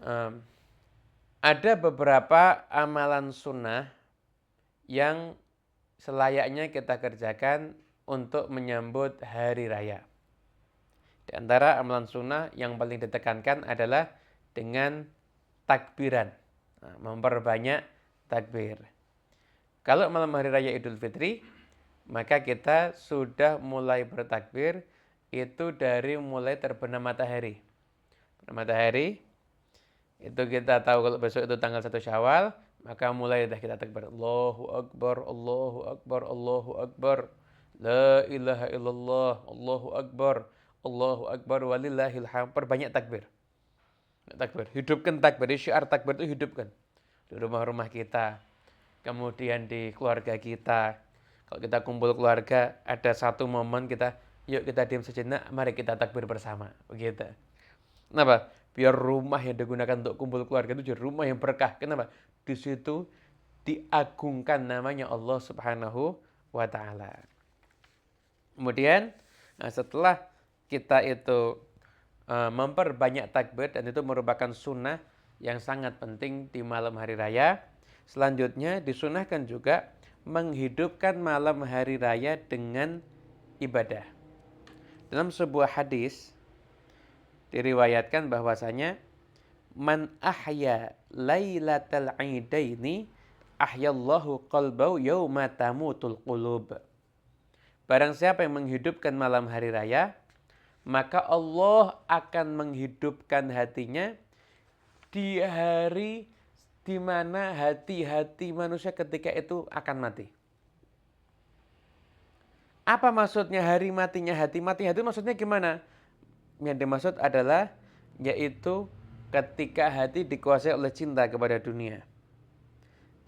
Em, ada beberapa amalan sunnah yang selayaknya kita kerjakan untuk menyambut hari raya. Di antara amalan sunnah yang paling ditekankan adalah dengan takbiran. Nah, memperbanyak takbir. Kalau malam hari raya Idul Fitri, maka kita sudah mulai bertakbir itu dari mulai terbenam matahari. Matahari itu kita tahu kalau besok itu tanggal 1 Syawal, maka mulai dah kita takbir. Allahu Akbar, Allahu Akbar, Allahu Akbar. La ilaha illallah, Allahu Akbar, Allahu Akbar, walillahil hamd. Perbanyak takbir. Takbir, hidupkan takbir. Syiar takbir itu hidupkan. Di rumah-rumah kita, kemudian di keluarga kita. Kalau kita kumpul keluarga, ada satu momen kita, yuk kita diam sejenak, mari kita takbir bersama. Begitu. Kenapa? Biar rumah yang digunakan untuk kumpul keluarga itu jadi rumah yang berkah. Kenapa? Di situ diagungkan namanya Allah Subhanahu wa taala. Kemudian setelah kita itu memperbanyak takbir dan itu merupakan sunnah yang sangat penting di malam hari raya. Selanjutnya disunahkan juga menghidupkan malam hari raya dengan ibadah. Dalam sebuah hadis diriwayatkan bahwasanya man ahya lailatal idaini ahyallahu qalbau yauma tamutul qulub. Barang siapa yang menghidupkan malam hari raya, maka Allah akan menghidupkan hatinya di hari di mana hati-hati manusia ketika itu akan mati. Apa maksudnya hari matinya hati? Mati hati maksudnya gimana? Yang dimaksud adalah yaitu ketika hati dikuasai oleh cinta kepada dunia.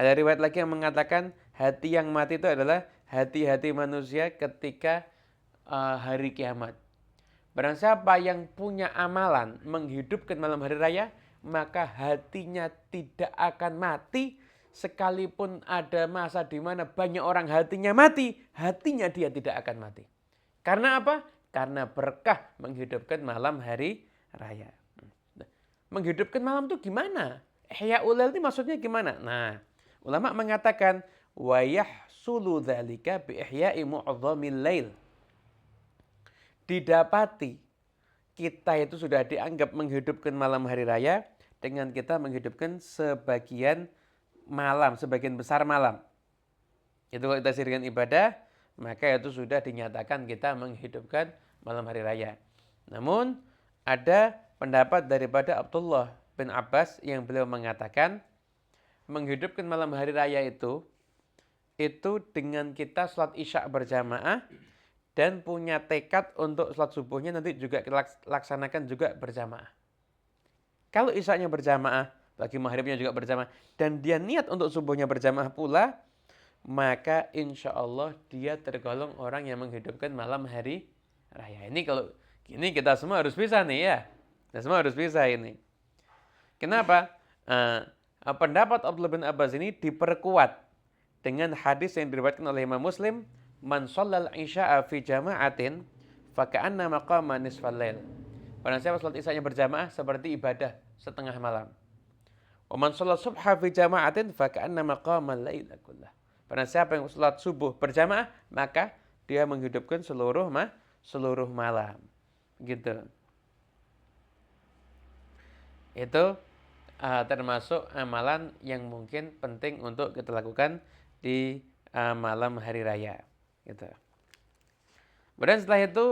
Ada riwayat lagi yang mengatakan hati yang mati itu adalah hati-hati manusia ketika hari kiamat. Barang siapa yang punya amalan menghidupkan malam hari raya, maka hatinya tidak akan mati sekalipun ada masa di mana banyak orang hatinya mati, hatinya dia tidak akan mati. Karena apa? Karena berkah menghidupkan malam hari raya. Menghidupkan malam itu gimana? Ihya ulil ini maksudnya gimana? Nah, ulama mengatakan wa yahsulu dzalika bi ihya'i mu'dhamil lail. Didapati kita itu sudah dianggap menghidupkan malam hari raya dengan kita menghidupkan sebagian malam, sebagian besar malam. Itu kalau kita sirkan ibadah, maka itu sudah dinyatakan kita menghidupkan malam hari raya. Namun ada pendapat daripada Abdullah bin Abbas yang beliau mengatakan menghidupkan malam hari raya itu dengan kita sholat isya berjamaah dan punya tekad untuk sholat subuhnya nanti juga kita laksanakan juga berjamaah. Kalau isyanya berjamaah, bagi maghribnya juga berjamaah, dan dia niat untuk subuhnya berjamaah pula, maka insya Allah dia tergolong orang yang menghidupkan malam hari raya. Ini kalau gini kita semua harus bisa nih ya. Kita semua harus bisa ini. Kenapa? Pendapat Abdullah bin Abbas ini diperkuat dengan hadis yang diriwayatkan oleh Imam Muslim, man shallal isya'a fi jama'atin faka'anna maqama nisfal lail. Barang siapa salat isyanya berjamaah seperti ibadah setengah malam. Wa man shallal subha fi jama'atin faka'anna maqama laila kullah. Barang siapa yang salat subuh berjamaah, maka dia menghidupkan seluruh malam. Gitu. Itu termasuk amalan yang mungkin penting untuk kita lakukan di malam hari raya. Gitu. Kemudian setelah itu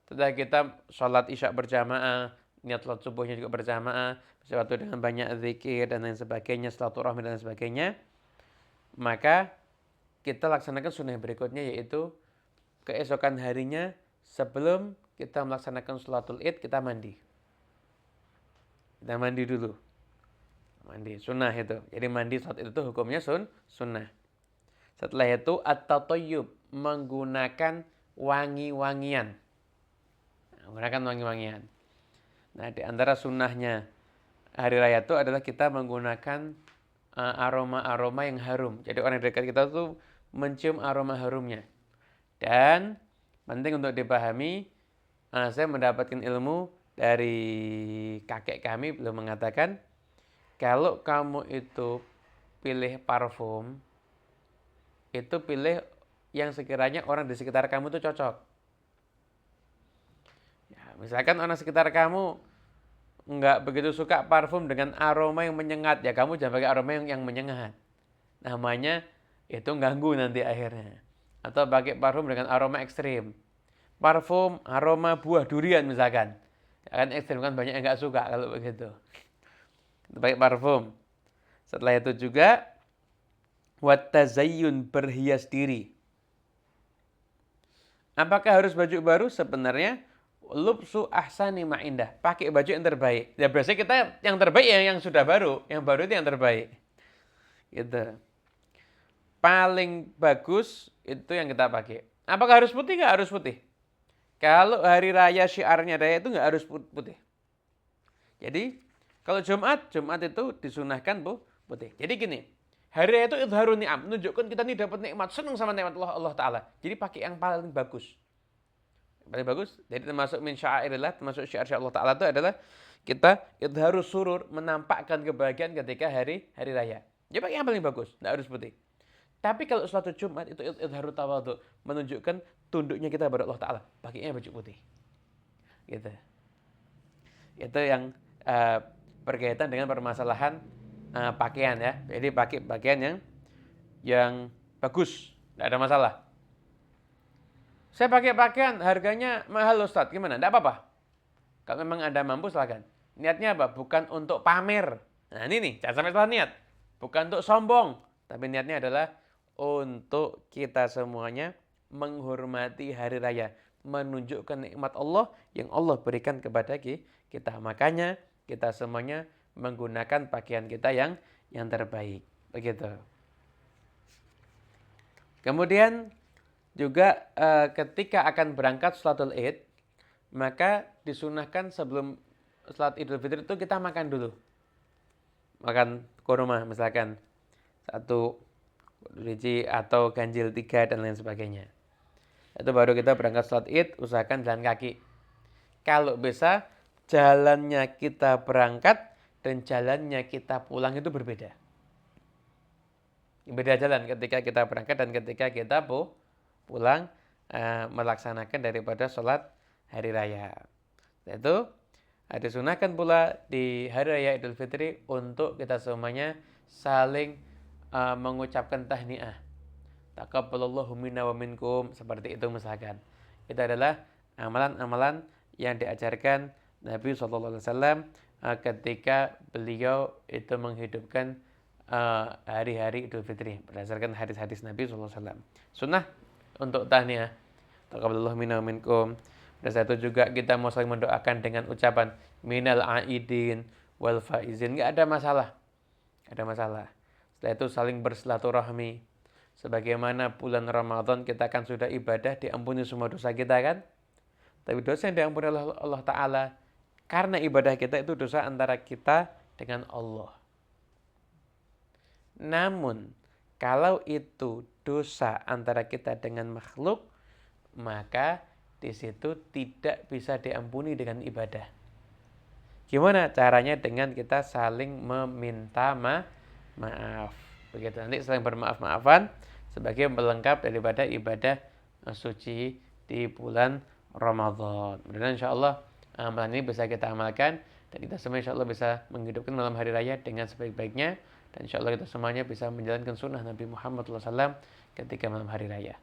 setelah kita sholat isya berjamaah, niat sholat subuhnya juga berjamaah, sesuatu dengan banyak zikir dan lain sebagainya, silaturahmi dan lain sebagainya, maka kita laksanakan sunnah berikutnya yaitu keesokan harinya sebelum kita melaksanakan sholatul id kita mandi. Kita mandi dulu. Mandi sunnah itu. Jadi mandi sholat itu hukumnya sunnah. Setelah itu at-tatayyub, menggunakan wangi-wangian. Menggunakan wangi-wangian. Nah, di antara sunnahnya hari raya itu adalah kita menggunakan aroma-aroma yang harum. Jadi orang dekat kita tuh mencium aroma harumnya. Dan penting untuk dipahami, saya mendapatkan ilmu dari kakek kami beliau mengatakan, kalau kamu itu pilih parfum, itu pilih yang sekiranya orang di sekitar kamu itu cocok. Ya, misalkan orang sekitar kamu nggak begitu suka parfum dengan aroma yang menyengat, ya kamu jangan pakai aroma yang menyengat. Namanya itu ganggu nanti akhirnya. Atau pakai parfum dengan aroma ekstrim. Parfum aroma buah durian misalkan. Kan ekstrim, kan banyak yang nggak suka kalau begitu. Itu pakai parfum. Setelah itu juga watazayyun, berhias diri. Apakah harus baju baru? Sebenarnya lubsu ahsani ma indah. Pakai baju yang terbaik. Ya biasanya kita yang terbaik yang sudah baru. Yang baru itu yang terbaik. Gitu. Paling bagus itu yang kita pakai. Apakah harus putih? Nggak harus putih. Kalau hari raya syiarnya raya itu nggak harus putih. Jadi kalau Jumat itu disunahkan putih. Jadi gini, hari raya itu idharun ni'am, menunjukkan kita nih dapat nikmat, senang sama nikmat Allah Ta'ala. Jadi pakai yang paling bagus. Paling bagus, jadi termasuk min sya'airillah, termasuk syiar Allah Ta'ala itu adalah kita idharus surur, menampakkan kebahagiaan ketika hari raya. Jadi pakai yang paling bagus, nggak harus putih. Tapi kalau suatu Jumat itu idharut tawadhu, menunjukkan tunduknya kita kepada Allah Ta'ala. Pakainya baju putih. Gitu. Itu yang berkaitan dengan permasalahan pakaian ya. Jadi pakai pakaian yang bagus, tidak ada masalah. Saya pakai pakaian harganya mahal Ustadz, gimana? Tidak apa-apa. Kalau memang Anda mampu silakan. Niatnya apa? Bukan untuk pamer. Nah ini nih, jangan sampai salah niat. Bukan untuk sombong, tapi niatnya adalah untuk kita semuanya menghormati hari raya, menunjukkan nikmat Allah yang Allah berikan kepada kita. Makanya kita semuanya menggunakan pakaian kita yang terbaik. Begitu. Kemudian juga ketika akan berangkat sholatul Id, maka disunahkan sebelum sholat Idul Fitri itu kita makan dulu. Makan kurma misalkan 1 biji atau ganjil 3 dan lain sebagainya. Itu baru kita berangkat sholat Id, usahakan jalan kaki. Kalau bisa jalannya kita berangkat dan jalannya kita pulang itu berbeda. Beda jalan ketika kita berangkat dan ketika kita pulang melaksanakan daripada sholat hari raya. Itu disunahkan pula di hari raya Idul Fitri untuk kita semuanya saling mengucapkan tahniah. Taqabbalallahu minna wa minkum, seperti itu misalkan. Itu adalah amalan-amalan yang diajarkan Nabi SAW ketika beliau itu menghidupkan hari-hari Idul Fitri berdasarkan hadis-hadis Nabi SAW. Sunnah untuk tahniah. Taqabbalallahu minna wa minkum. Dan satu juga kita mau saling mendoakan dengan ucapan minal aidin wal faizin. Enggak ada masalah. Enggak ada masalah. Setelah itu saling bersilaturahmi. Sebagaimana bulan Ramadan kita kan sudah ibadah, diampuni semua dosa kita kan. Tapi dosa yang diampuni oleh Allah Ta'ala karena ibadah kita itu dosa antara kita dengan Allah. Namun kalau itu dosa antara kita dengan makhluk, maka di situ tidak bisa diampuni dengan ibadah. Gimana caranya? Dengan kita saling meminta maaf. Begitu, nanti saling bermaaf-maafan sebagai pelengkap daripada ibadah suci di bulan Ramadan. Mudah-mudahan insyaallah amalan ini bisa kita amalkan dan kita semua insyaallah bisa menghidupkan malam hari raya dengan sebaik-baiknya, dan insyaallah kita semuanya bisa menjalankan sunnah Nabi Muhammad SAW ketika malam hari raya.